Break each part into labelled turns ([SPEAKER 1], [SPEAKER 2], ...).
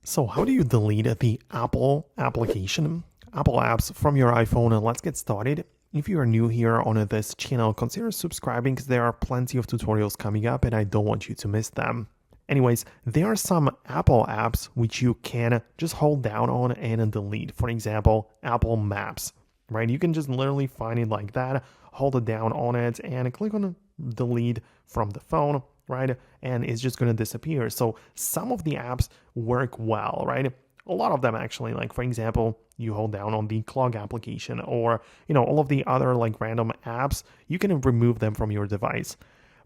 [SPEAKER 1] So how do you delete the Apple application, Apple apps from your iPhone? And let's get started. If you are new here on this channel, consider subscribing because there are plenty of tutorials coming up and I don't want you to miss them. Anyways, there are some Apple apps which you can just hold down on and delete. For example, Apple Maps, right? You can just literally find it like that, hold it down on it and click on delete from the phone, right? And it's just going to disappear. So some of the apps work well, right? A lot of them actually, like for example, you hold down on the clock application or, all of the other like random apps, you can remove them from your device.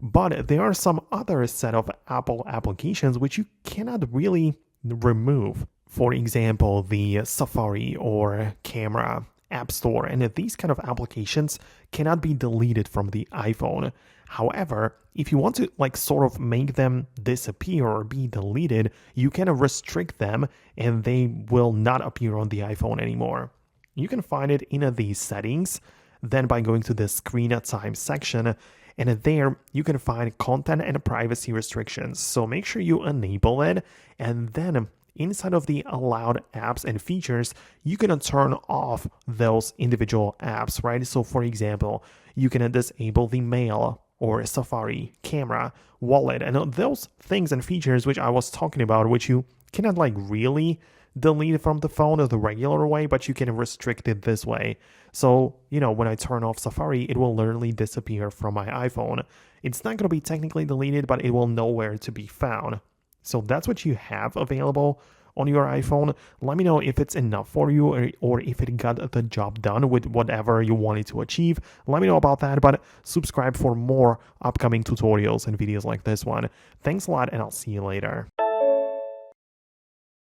[SPEAKER 1] But there are some other set of Apple applications which you cannot really remove. For example, the Safari or Camera App Store, and these kind of applications cannot be deleted from the iPhone. However, if you want to like sort of make them disappear or be deleted, you can restrict them and they will not appear on the iPhone anymore. You can find it in the settings, then by going to the screen time section, and there you can find content and privacy restrictions. So make sure you enable it, and then inside of the allowed apps and features, you can turn off those individual apps, right? So for example, you can disable the mail or Safari, camera, wallet, and those things and features which I was talking about, which you cannot like really delete from the phone the regular way, but you can restrict it this way. So, when I turn off Safari, it will literally disappear from my iPhone. It's not going to be technically deleted, but it will nowhere to be found. So that's what you have available on your iPhone. Let me know if it's enough for you or if it got the job done with whatever you wanted to achieve. Let me know about that, but subscribe for more upcoming tutorials and videos like this one. Thanks a lot, and I'll see you later.